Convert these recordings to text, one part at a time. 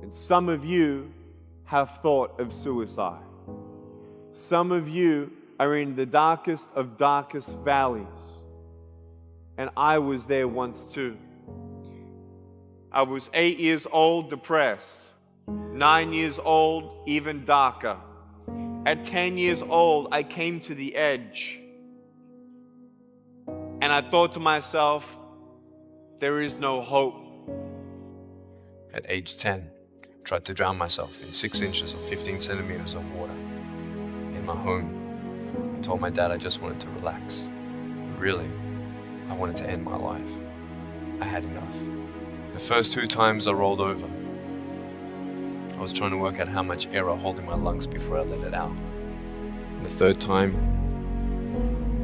And some of you have thought of suicide. Some of you are in the darkest of darkest valleys. And I was there once too. I was 8 years old, depressed. 9 years old, even darker. At 10 years old, I came to the edge. And I thought to myself, there is no hope. At age 10, I tried to drown myself in 6 inches or 15 centimeters of water in my home. I told my dad I just wanted to relax. But really, I wanted to end my life. I had enough. The first 2 times I rolled over, I was trying to work out how much air I hold in my lungs before I let it out. And the third time,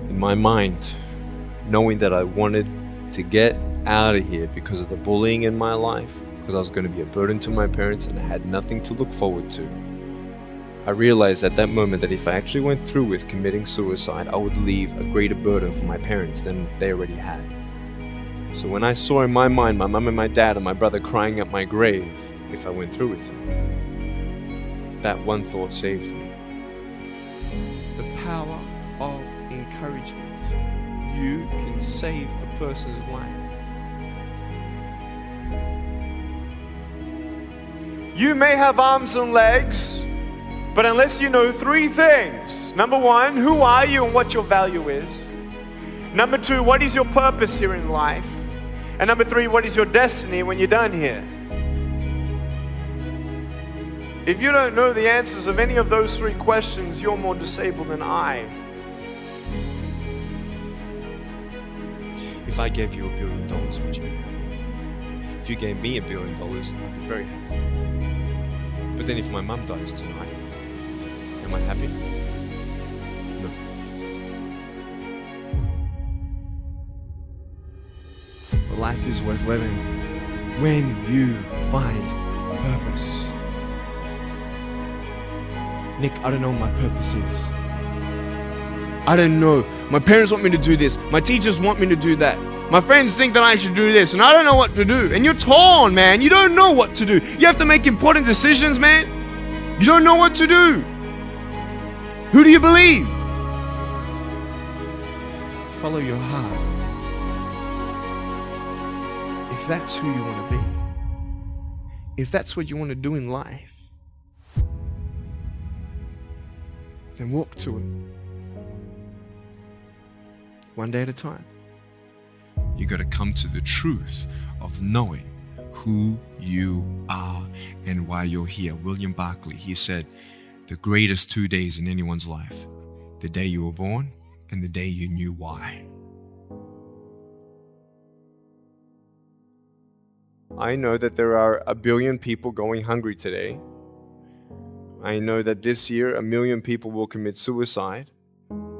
in my mind, knowing that I wanted to get out of here because of the bullying in my life, because I was going to be a burden to my parents and I had nothing to look forward to, I realized at that moment that if I actually went through with committing suicide, I would leave a greater burden for my parents than they already had. So when I saw in my mind my mum and my dad and my brother crying at my grave if I went through with it, that one thought saved me. The power of encouragement. You can save a person's life. You may have arms and legs, but unless you know 3 things. Number 1, who are you and what your value is? Number 2, what is your purpose here in life? And number 3, what is your destiny when you're done here? If you don't know the answers of any of those 3 questions, you're more disabled than I. If I gave you $1 billion, would you be happy? If you gave me $1 billion, I'd be very happy. But then if my mum dies tonight, am I happy? No. Life is worth living when you find purpose. Nick, I don't know what my purpose is. I don't know. My parents want me to do this. My teachers want me to do that. My friends think that I should do this, and I don't know what to do. And you're torn, man. You don't know what to do. You have to make important decisions, man. You don't know what to do. Who do you believe? Follow your heart. If that's who you want to be, if that's what you want to do in life, then walk to it. One day at a time. You got to come to the truth of knowing who you are and why you're here. William Barclay, he said, the greatest 2 days in anyone's life, the day you were born and the day you knew why. I know that there are 1 billion people going hungry today. I know that this year 1 million people will commit suicide.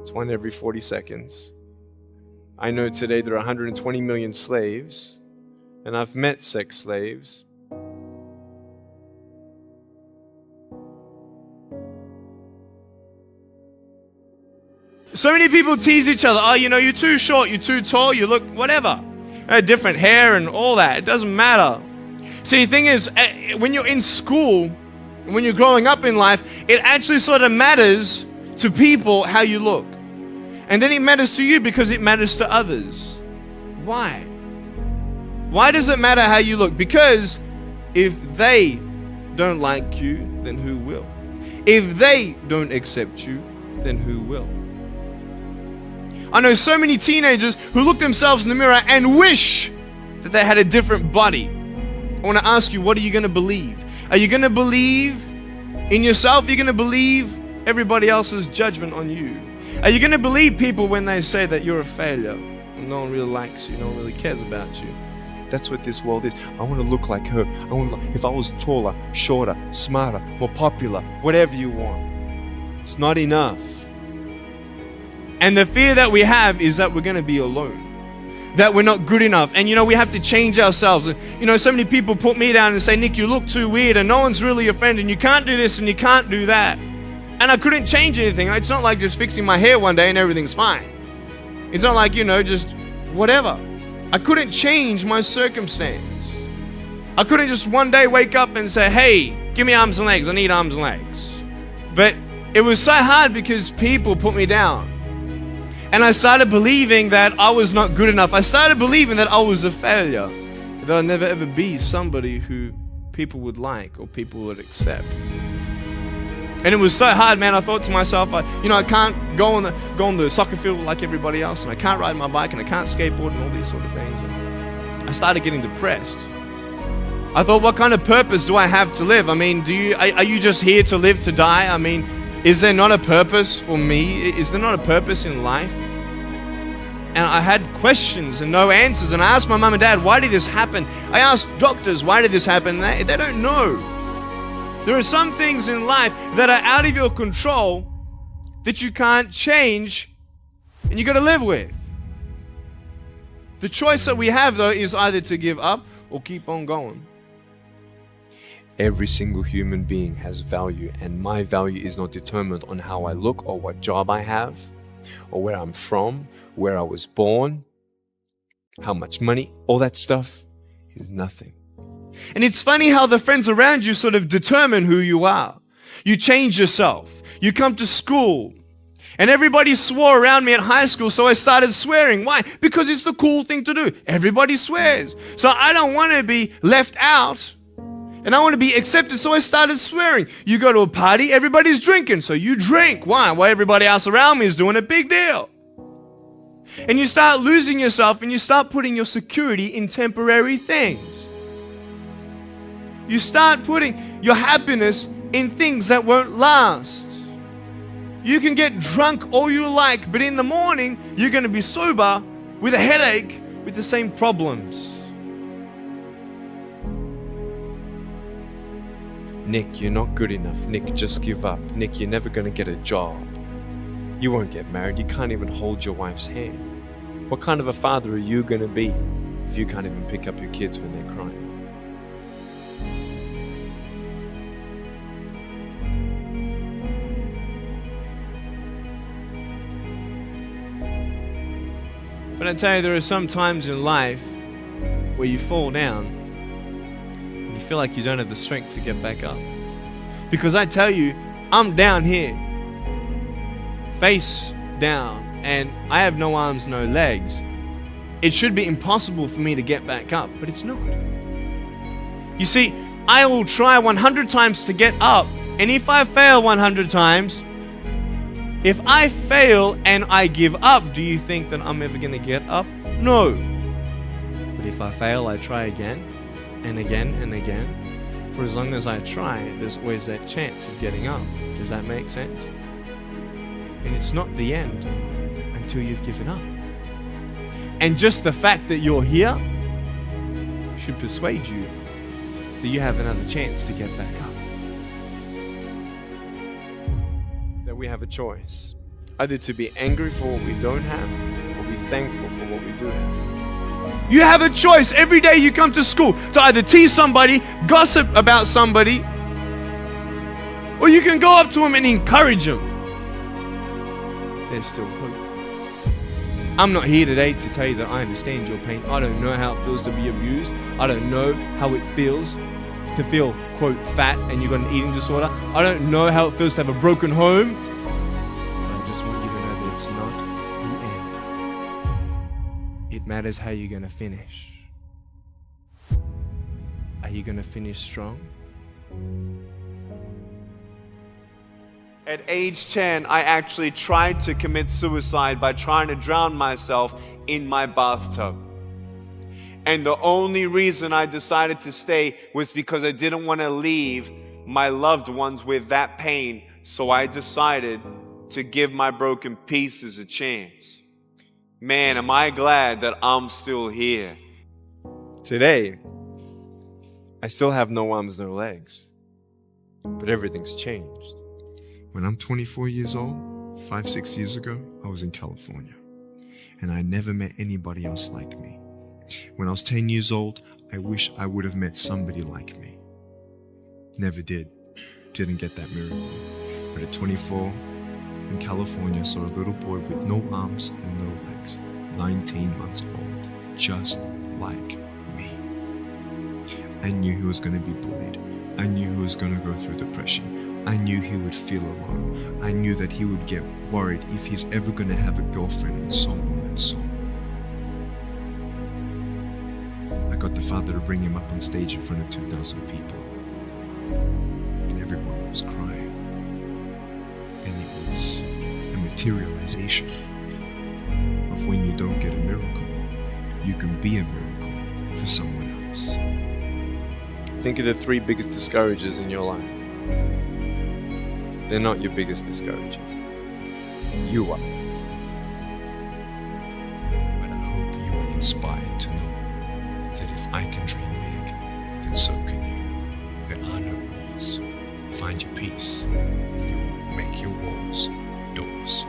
It's 1 every 40 seconds. I know today there are 120 million slaves, and I've met sex slaves. So many people tease each other. Oh, you know, you're too short, you're too tall, you look whatever. Different hair and all that. It doesn't matter. See, the thing is, when you're in school, when you're growing up in life, it actually sort of matters to people how you look. And then it matters to you because it matters to others. Why? Why does it matter how you look? Because if they don't like you, then who will? If they don't accept you, then who will? I know so many teenagers who look themselves in the mirror and wish that they had a different body. I want to ask you, what are you going to believe? Are you going to believe in yourself? Are you going to believe everybody else's judgment on you? Are you going to believe people when they say that you're a failure and no one really likes you, no one really cares about you? That's what this world is. I want to look like her. If I was taller, shorter, smarter, more popular, whatever you want. It's not enough. And the fear that we have is that we're going to be alone, that we're not good enough. And we have to change ourselves. And so many people put me down and say, Nick, you look too weird and no one's really your friend and you can't do this and you can't do that. And I couldn't change anything. It's not like just fixing my hair one day and everything's fine. It's not like, just whatever. I couldn't change my circumstance. I couldn't just one day wake up and say, hey, give me arms and legs. I need arms and legs. But it was so hard because people put me down. And I started believing that I was not good enough. I started believing that I was a failure. That I'd never ever be somebody who people would like or people would accept. And it was so hard, man. I thought to myself, I can't go on the soccer field like everybody else, and I can't ride my bike, and I can't skateboard, and all these sort of things. And I started getting depressed. I thought, what kind of purpose do I have to live? I mean, are you just here to live to die? I mean, is there not a purpose for me? Is there not a purpose in life? And I had questions and no answers. And I asked my mum and dad, why did this happen? I asked doctors, why did this happen? They don't know. There are some things in life that are out of your control that you can't change and you got to live with. The choice that we have, though, is either to give up or keep on going. Every single human being has value, and my value is not determined on how I look or what job I have or where I'm from, where I was born, how much money, all that stuff is nothing. And it's funny how the friends around you sort of determine who you are. You change yourself. You come to school. And everybody swore around me at high school, so I started swearing. Why? Because it's the cool thing to do. Everybody swears. So I don't want to be left out. And I want to be accepted, so I started swearing. You go to a party, everybody's drinking, so you drink. Why? Well, everybody else around me is doing a big deal. And you start losing yourself, and you start putting your security in temporary things. You start putting your happiness in things that won't last. You can get drunk all you like, but in the morning, you're going to be sober with a headache with the same problems. Nick, you're not good enough. Nick, just give up. Nick, you're never going to get a job. You won't get married. You can't even hold your wife's hand. What kind of a father are you going to be if you can't even pick up your kids when they're crying? But I tell you, there are some times in life where you fall down and you feel like you don't have the strength to get back up. Because I tell you, I'm down here, face down, and I have no arms, no legs. It should be impossible for me to get back up, but it's not. You see, I will try 100 times to get up, and if I fail 100 times, if I fail and I give up, do you think that I'm ever going to get up? No. But if I fail, I try again and again and again. For as long as I try, there's always that chance of getting up. Does that make sense? And it's not the end until you've given up. And just the fact that you're here should persuade you that you have another chance to get back up. That we have a choice, either to be angry for what we don't have or be thankful for what we do have. You have a choice every day you come to school to either tease somebody, gossip about somebody, or you can go up to them and encourage them. There's still hope. I'm not here today to tell you that I understand your pain. I don't know how it feels to be abused. I don't know how it feels to feel, quote, fat and you've got an eating disorder. I don't know how it feels to have a broken home. I just want you to know that it's not the end. It matters how you're going to finish. Are you going to finish strong? At age 10, I actually tried to commit suicide by trying to drown myself in my bathtub. And the only reason I decided to stay was because I didn't want to leave my loved ones with that pain. So I decided to give my broken pieces a chance. Man, am I glad that I'm still here. Today, I still have no arms, no legs. But everything's changed. When I'm 24 years old, 5-6 years ago, I was in California. And I never met anybody else like me. When I was 10 years old, I wish I would have met somebody like me. Never did. Didn't get that miracle. But at 24, in California, I saw a little boy with no arms and no legs, 19 months old, just like me. I knew he was going to be bullied. I knew he was going to go through depression. I knew he would feel alone. I knew that he would get worried if he's ever going to have a girlfriend and so on and so on. I got the father to bring him up on stage in front of 2,000 people. And everyone was crying. And it was a materialization of when you don't get a miracle, you can be a miracle for someone else. Think of the 3 biggest discouragers in your life. They're not your biggest discouragers. You are. But I hope you are inspired to know that if I can dream big, then so can you. There are no walls. Find your peace, and you will make your walls doors.